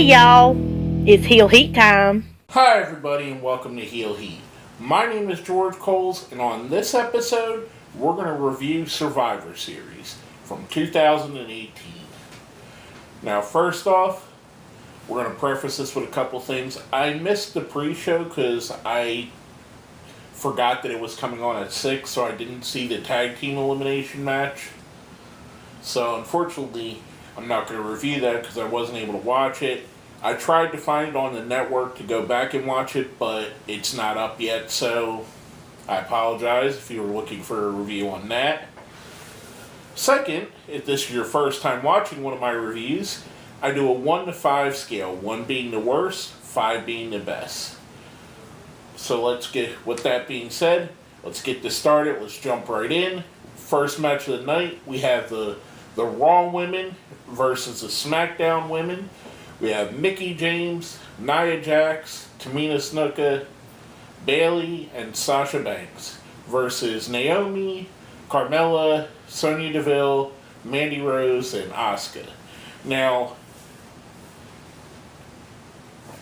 y'all, it's Heel Heat time. Hi everybody and welcome to Heel Heat. My name is George Coles and on this episode we're going to review Survivor Series from 2018. Now first off, we're going to preface this with a couple things. I missed the pre-show because I forgot that it was coming on at 6, so I didn't see the tag team elimination match. So unfortunately I'm not going to review that because I wasn't able to watch it. I tried to find it on the network to go back and watch it, but it's not up yet, so I apologize if you were looking for a review on that. Second, if this is your first time watching one of my reviews, I do a 1 to 5 scale, 1 being the worst, 5 being the best. So with that being said, let's get this started. Let's jump right in. First match of the night, we have the Raw women versus the SmackDown women. We have Mickie James, Nia Jax, Tamina Snuka, Bayley, and Sasha Banks versus Naomi, Carmella, Sonya Deville, Mandy Rose, and Asuka. Now,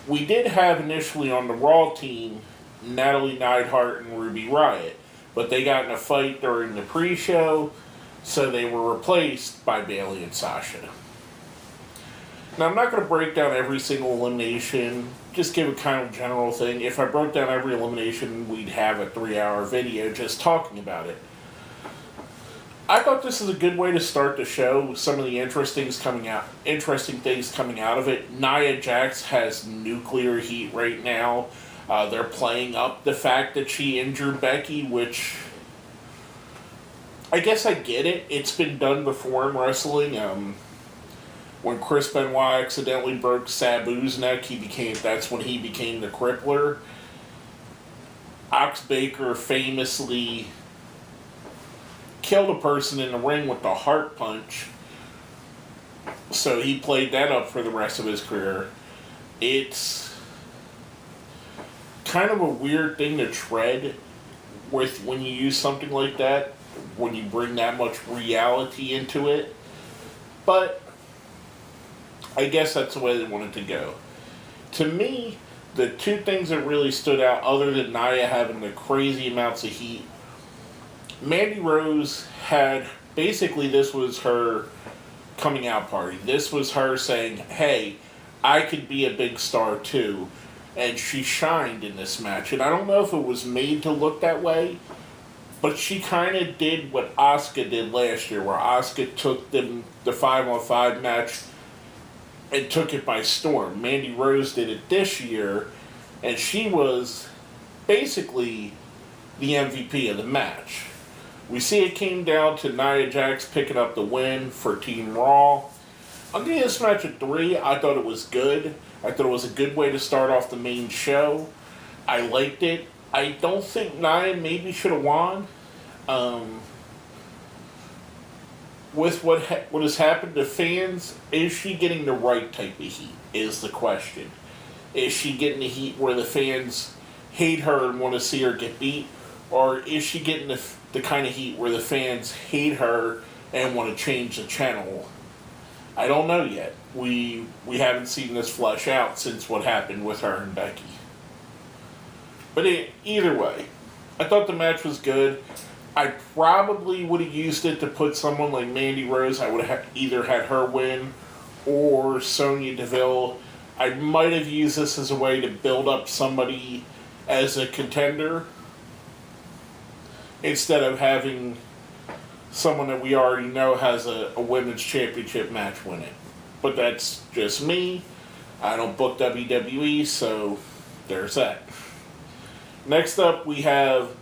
we did have initially on the Raw team Natalie Neidhart and Ruby Riott, but they got in a fight during the pre-show, so they were replaced by Bayley and Sasha. Now, I'm not going to break down every single elimination, just give a kind of general thing. If I broke down every elimination, we'd have a 3-hour video just talking about it. I thought this is a good way to start the show with some of the interesting things coming out of it. Nia Jax has nuclear heat right now. They're playing up the fact that she injured Becky, which I guess I get it. It's been done before in wrestling. When Chris Benoit accidentally broke Sabu's neck, that's when he became the Crippler. Ox Baker famously killed a person in the ring with the heart punch, so he played that up for the rest of his career. It's kind of a weird thing to tread with when you use something like that, when you bring that much reality into it, but I guess that's the way they wanted to go. To me, the two things that really stood out, other than Nia having the crazy amounts of heat, Mandy Rose had, basically this was her coming out party. This was her saying, hey, I could be a big star too. And she shined in this match. And I don't know if it was made to look that way, but she kind of did what Asuka did last year, where Asuka took the 5-on-5 match and took it by storm. Mandy Rose did it this year, and she was basically the MVP of the match. We see it came down to Nia Jax picking up the win for Team Raw. I'm giving this match a 3. I thought it was good. I thought it was a good way to start off the main show. I liked it. I don't think Nia maybe should have won. With what has happened to fans, is she getting the right type of heat, is the question. Is she getting the heat where the fans hate her and want to see her get beat? Or is she getting the kind of heat where the fans hate her and want to change the channel? I don't know yet. We haven't seen this flesh out since what happened with her and Becky. But either way, I thought the match was good. I probably would have used it to put someone like Mandy Rose. I would have either had her win or Sonya Deville. I might have used this as a way to build up somebody as a contender instead of having someone that we already know has a women's championship match win it. But that's just me. I don't book WWE, so there's that. Next up, we have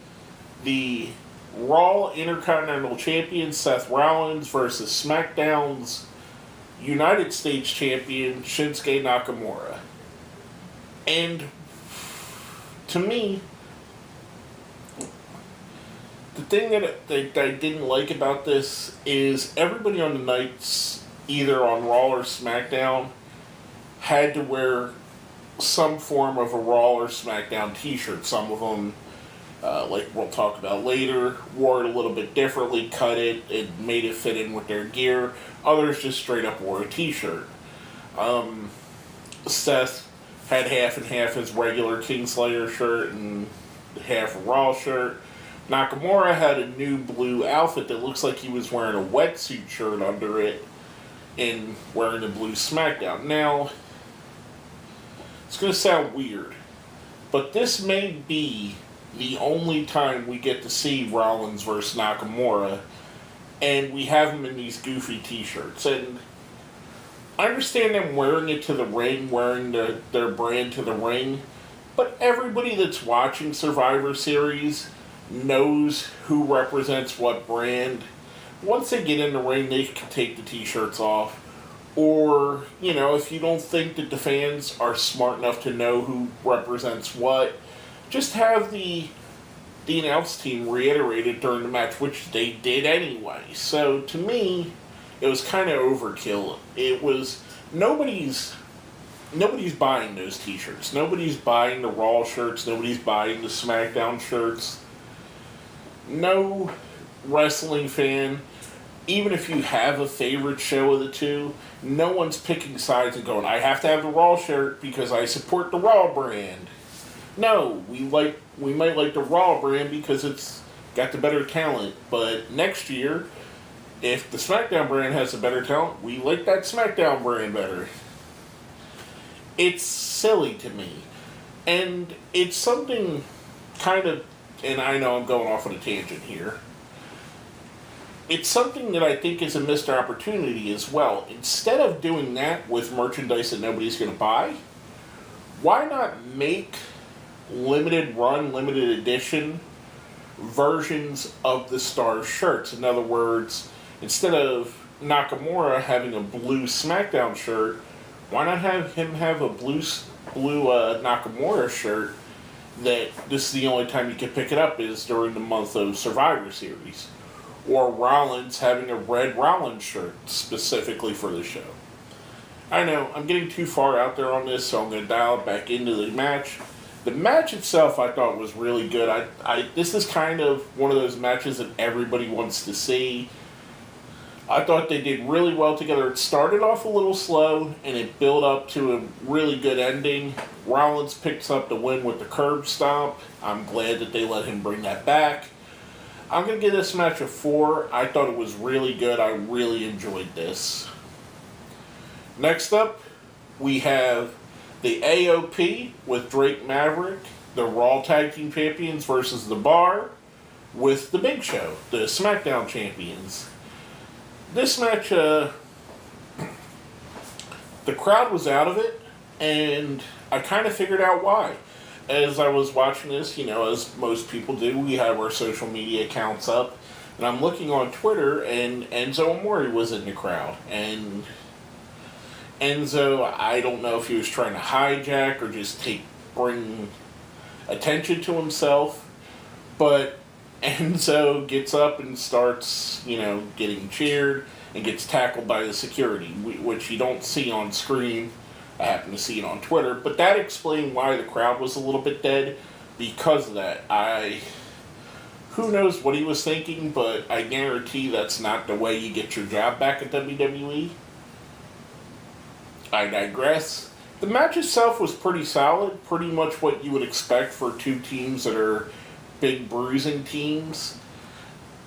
the Raw Intercontinental Champion Seth Rollins versus SmackDown's United States Champion Shinsuke Nakamura. And to me, the thing that I didn't like about this is everybody on the nights, either on Raw or SmackDown, had to wear some form of a Raw or SmackDown t-shirt. Some of them, like we'll talk about later, wore it a little bit differently, cut it, and made it fit in with their gear. Others just straight up wore a t-shirt. Seth had half and half his regular Kingslayer shirt and half a Raw shirt. Nakamura had a new blue outfit that looks like he was wearing a wetsuit shirt under it and wearing a blue SmackDown. Now, it's going to sound weird, but this may be the only time we get to see Rollins versus Nakamura, and we have him in these goofy t-shirts. And I understand them wearing it to the ring, wearing their brand to the ring, but everybody that's watching Survivor Series knows who represents what brand. Once they get in the ring, they can take the t-shirts off. Or, if you don't think that the fans are smart enough to know who represents what, just have the announce team reiterate it during the match, which they did anyway. So, to me, it was kind of overkill. It was, nobody's buying those t-shirts. Nobody's buying the Raw shirts. Nobody's buying the SmackDown shirts. No wrestling fan, even if you have a favorite show of the two, no one's picking sides and going, I have to have the Raw shirt because I support the Raw brand. No, we might like the Raw brand because it's got the better talent, but next year, if the SmackDown brand has the better talent, we like that SmackDown brand better. It's silly to me. And it's something kind of, and I know I'm going off on a tangent here, it's something that I think is a missed opportunity as well. Instead of doing that with merchandise that nobody's going to buy, why not make limited run, limited edition versions of the Stars shirts? In other words, instead of Nakamura having a blue SmackDown shirt, why not have him have a blue Nakamura shirt that this is the only time you can pick it up is during the month of Survivor Series? Or Rollins having a red Rollins shirt specifically for the show. I know, I'm getting too far out there on this, so I'm going to dial it back into the match. The match itself I thought was really good. This is kind of one of those matches that everybody wants to see. I thought they did really well together. It started off a little slow, and it built up to a really good ending. Rollins picks up the win with the curb stomp. I'm glad that they let him bring that back. I'm going to give this match a 4. I thought it was really good. I really enjoyed this. Next up, we have the AOP with Drake Maverick, the Raw Tag Team Champions, versus The Bar with the Big Show, the SmackDown Champions. This match, the crowd was out of it, and I kind of figured out why. As I was watching this, as most people do, we have our social media accounts up, and I'm looking on Twitter, and Enzo Amore was in the crowd. And Enzo, I don't know if he was trying to hijack or just bring attention to himself, but Enzo gets up and starts, getting cheered and gets tackled by the security, which you don't see on screen. I happen to see it on Twitter, but that explained why the crowd was a little bit dead because of that. Who knows what he was thinking, but I guarantee that's not the way you get your job back at WWE. I digress. The match itself was pretty solid, pretty much what you would expect for two teams that are big bruising teams.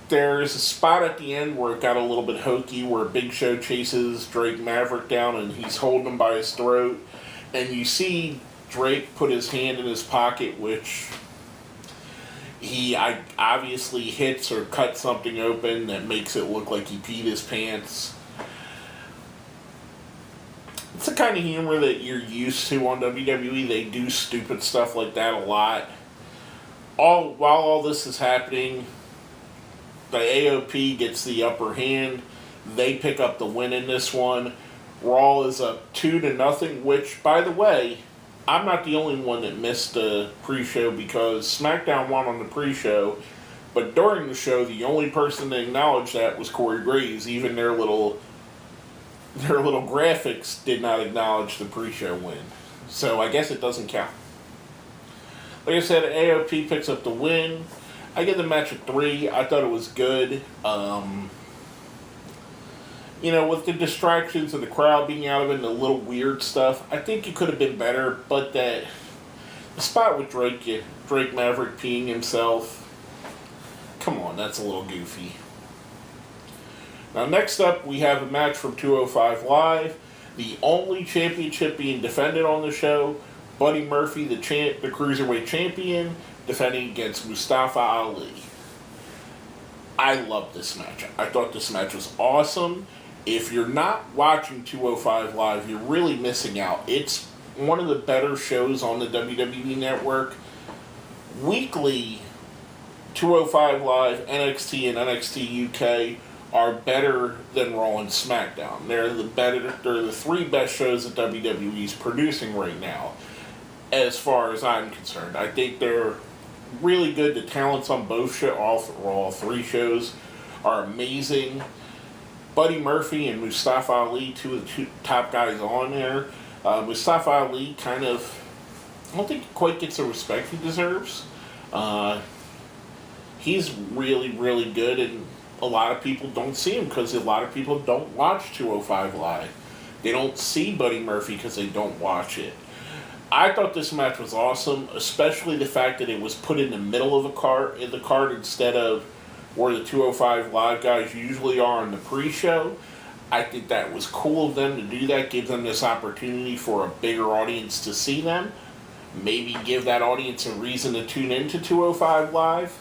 There's a spot at the end where it got a little bit hokey, where Big Show chases Drake Maverick down and he's holding him by his throat. And you see Drake put his hand in his pocket, which he obviously hits or cuts something open that makes it look like he peed his pants. It's the kind of humor that you're used to on WWE. They do stupid stuff like that a lot. While all this is happening, the AOP gets the upper hand. They pick up the win in this one. Raw is up 2-0, which, by the way, I'm not the only one that missed the pre-show because SmackDown won on the pre-show, but during the show, the only person that acknowledged that was Corey Graves. Even their little graphics did not acknowledge the pre-show win. So I guess it doesn't count. Like I said, AOP picks up the win. I give the match a 3. I thought it was good. with the distractions of the crowd being out of it and the little weird stuff, I think it could have been better, but the spot with Drake Maverick peeing himself, come on, that's a little goofy. Now, next up, we have a match from 205 Live. The only championship being defended on the show, Buddy Murphy, the Cruiserweight Champion, defending against Mustafa Ali. I love this match. I thought this match was awesome. If you're not watching 205 Live, you're really missing out. It's one of the better shows on the WWE Network. Weekly, 205 Live, NXT, and NXT UK are better than Raw and SmackDown. They're the three best shows that WWE's producing right now, as far as I'm concerned. I think they're really good. The talents on both all three shows are amazing. Buddy Murphy and Mustafa Ali, two of the two top guys on there. Mustafa Ali I don't think he quite gets the respect he deserves. He's really, really good, and a lot of people don't see him because a lot of people don't watch 205 Live. They don't see Buddy Murphy because they don't watch it. I thought this match was awesome, especially the fact that it was put in the middle of the card instead of where the 205 Live guys usually are in the pre-show. I think that was cool of them to do that, give them this opportunity for a bigger audience to see them. Maybe give that audience a reason to tune into 205 Live.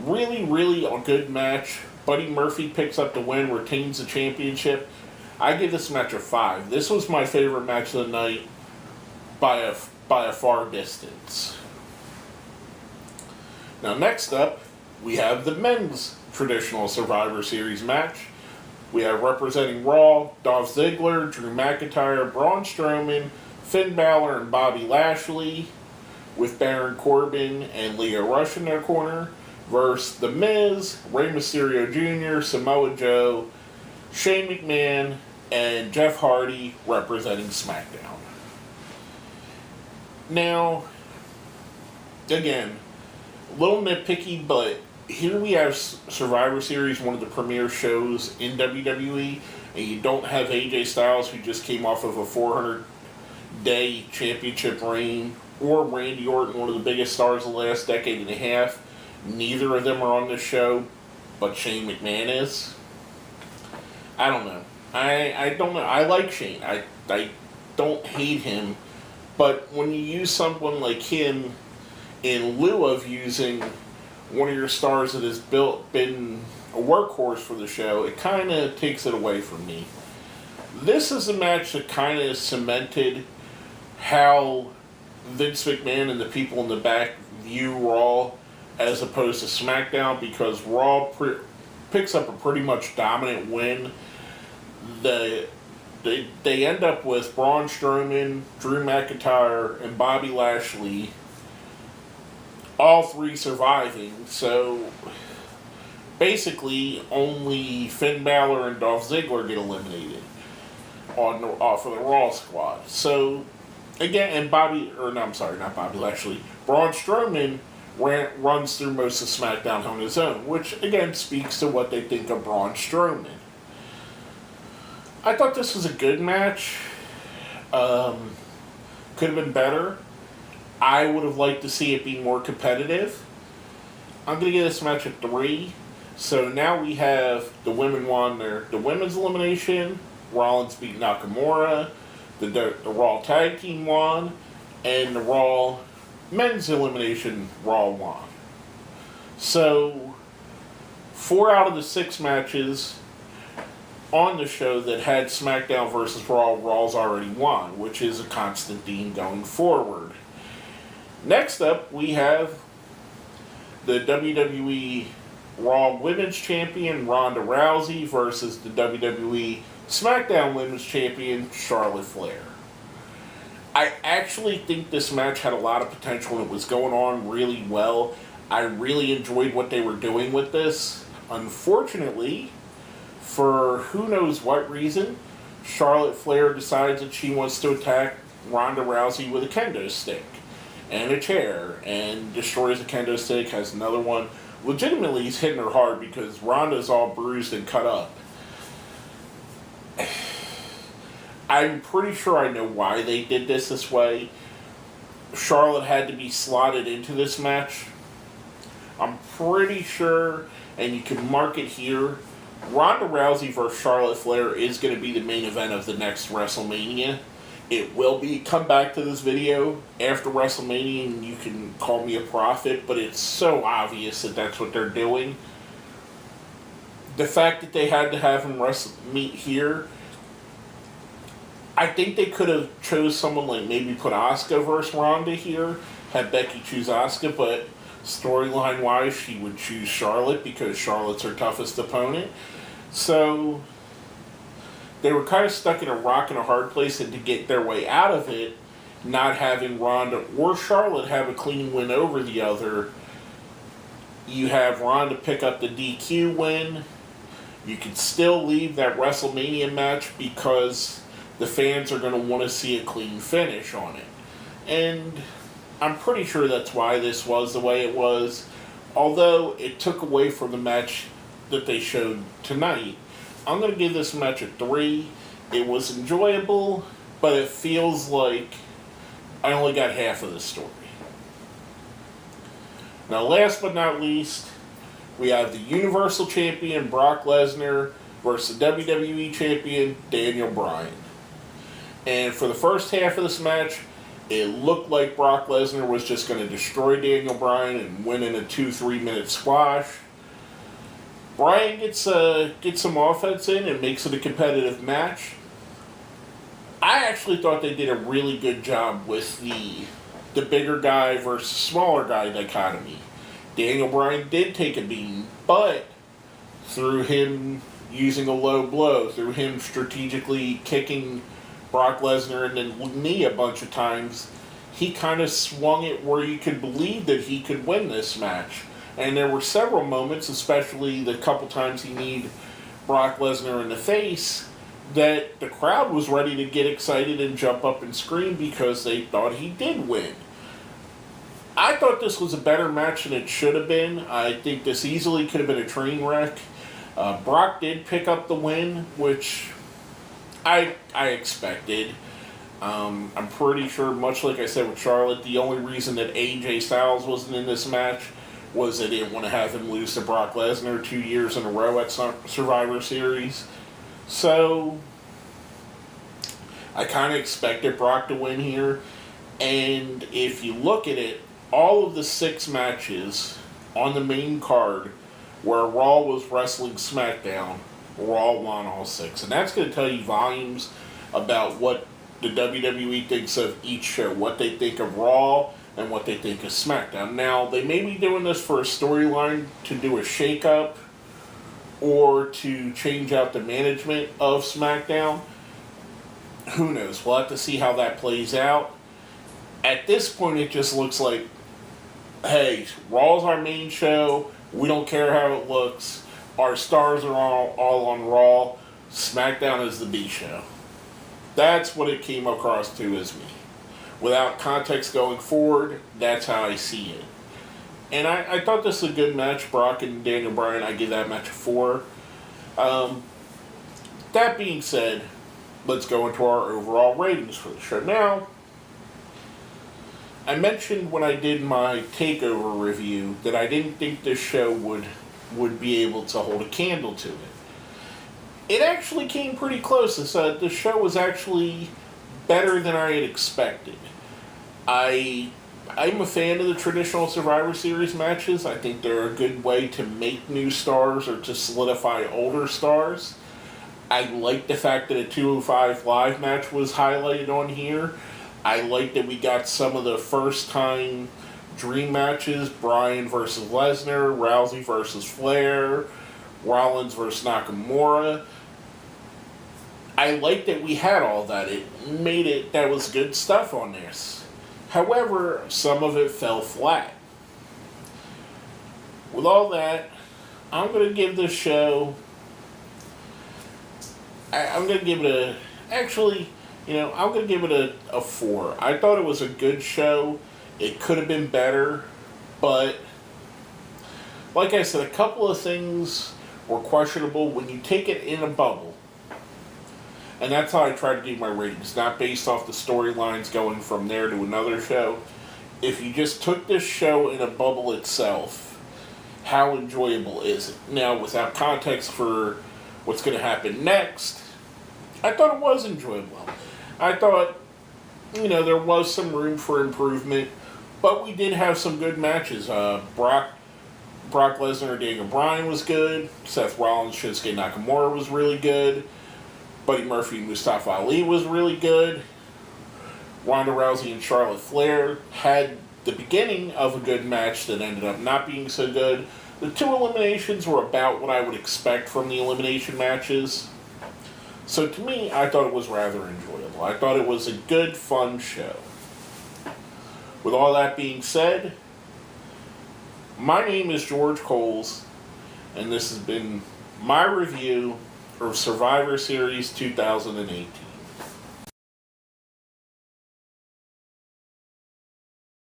Really, really a good match. Buddy Murphy picks up the win, retains the championship. I give this match a 5. This was my favorite match of the night by a far distance. Now, next up, we have the men's traditional Survivor Series match. We have representing Raw, Dolph Ziggler, Drew McIntyre, Braun Strowman, Finn Balor, and Bobby Lashley, with Baron Corbin and Lio Rush in their corner, versus The Miz, Rey Mysterio Jr., Samoa Joe, Shane McMahon, and Jeff Hardy representing SmackDown. Now, again, a little nitpicky, but here we have Survivor Series, one of the premier shows in WWE, and you don't have AJ Styles, who just came off of a 400-day championship reign, or Randy Orton, one of the biggest stars of the last decade and a half. Neither of them are on this show, but Shane McMahon is. I don't know. I don't know. I like Shane. I don't hate him, but when you use someone like him in lieu of using one of your stars that has been a workhorse for the show, it kind of takes it away from me. This is a match that kind of cemented how Vince McMahon and the people in the back view Raw as opposed to SmackDown, because Raw picks up a pretty much dominant win. They end up with Braun Strowman, Drew McIntyre, and Bobby Lashley, all three surviving. So basically, only Finn Balor and Dolph Ziggler get eliminated for the Raw squad. So again, and not Bobby Lashley, Braun Strowman runs through most of SmackDown on his own, which again speaks to what they think of Braun Strowman. I thought this was a good match. Could have been better. I would have liked to see it be more competitive. I'm going to give this match a 3. So now we have the women won the women's elimination. Rollins beat Nakamura. The Raw Tag Team won. And the Raw Men's elimination, Raw won. So 4 out of the 6 matches on the show that had SmackDown versus Raw, Raw's already won, which is a constant theme going forward. Next up, we have the WWE Raw Women's Champion, Ronda Rousey, versus the WWE SmackDown Women's Champion, Charlotte Flair. I actually think this match had a lot of potential and it was going on really well. I really enjoyed what they were doing with this. Unfortunately, for who knows what reason, Charlotte Flair decides that she wants to attack Ronda Rousey with a kendo stick and a chair, and destroys a kendo stick, has another one. Legitimately, he's hitting her hard because Ronda's all bruised and cut up. I'm pretty sure I know why they did this way. Charlotte had to be slotted into this match. I'm pretty sure, and you can mark it here, Ronda Rousey versus Charlotte Flair is going to be the main event of the next WrestleMania. It will be. Come back to this video after WrestleMania and you can call me a prophet, but it's so obvious that that's what they're doing. The fact that they had to have him meet here, I think they could have chose someone like maybe put Asuka versus Ronda here, had Becky choose Asuka, but storyline wise she would choose Charlotte because Charlotte's her toughest opponent. So they were kind of stuck in a rock and a hard place, and to get their way out of it, not having Ronda or Charlotte have a clean win over the other, you have Ronda pick up the DQ win. You can still leave that WrestleMania match because the fans are going to want to see a clean finish on it. And I'm pretty sure that's why this was the way it was. Although it took away from the match that they showed tonight. I'm going to give this match a 3. It was enjoyable, but it feels like I only got half of the story. Now, last but not least, we have the Universal Champion Brock Lesnar versus the WWE Champion Daniel Bryan. And for the first half of this match, it looked like Brock Lesnar was just going to destroy Daniel Bryan and win in a 2-3 minute squash. Bryan gets some offense in and makes it a competitive match. I actually thought they did a really good job with the bigger guy versus smaller guy dichotomy. Daniel Bryan did take a beating, but through him using a low blow, through him strategically kicking Brock Lesnar in the knee a bunch of times, he kind of swung it where you could believe that he could win this match. And there were several moments, especially the couple times he kneed Brock Lesnar in the face, that the crowd was ready to get excited and jump up and scream because they thought he did win. I thought this was a better match than it should have been. I think this easily could have been a train wreck. Brock did pick up the win, which I expected. I'm pretty sure, much like I said with Charlotte, the only reason that AJ Styles wasn't in this match was they didn't want to have him lose to Brock Lesnar 2 years in a row at Survivor Series. So I kind of expected Brock to win here. And if you look at it, all of the 6 matches on the main card where Raw was wrestling SmackDown, Raw won all 6. And that's going to tell you volumes about what the WWE thinks of each show, what they think of Raw and what they think of SmackDown. Now, they may be doing this for a storyline to do a shake-up or to change out the management of SmackDown. Who knows? We'll have to see how that plays out. At this point, it just looks like, hey, Raw's our main show. We don't care how it looks. Our stars are all on Raw. SmackDown is the B show. That's what it came across to as me. Without context going forward, that's how I see it. And I thought this was a good match. Brock and Daniel Bryan, I give that match a 4. That being said, let's go into our overall ratings for the show. Now, I mentioned when I did my takeover review that I didn't think this show would be able to hold a candle to it. It actually came pretty close. The show was actually better than I had expected. I'm a fan of the traditional Survivor Series matches. I think they're a good way to make new stars or to solidify older stars. I like the fact that a 205 Live match was highlighted on here. I like that we got some of the first-time dream matches, Bryan versus Lesnar, Rousey versus Flair, Rollins versus Nakamura. I like that we had all that. That was good stuff on this. However, some of it fell flat. With all that, I'm going to give this show, I'm going to give it I'm going to give it a 4. I thought it was a good show. It could have been better, but like I said, a couple of things were questionable. When you take it in a bubble, And that's how I try to do my ratings, not based off the storylines going from there to another show. If you just took this show in a bubble itself, how enjoyable is it? Now, without context for what's going to happen next, I thought it was enjoyable. I thought, there was some room for improvement, but we did have some good matches. Brock Lesnar, Daniel Bryan was good. Seth Rollins, Shinsuke Nakamura was really good. Buddy Murphy, Mustafa Ali was really good. Ronda Rousey and Charlotte Flair had the beginning of a good match that ended up not being so good. The 2 eliminations were about what I would expect from the elimination matches. So to me, I thought it was rather enjoyable. I thought it was a good, fun show. With all that being said, my name is George Coles, and this has been my review of Survivor Series 2018.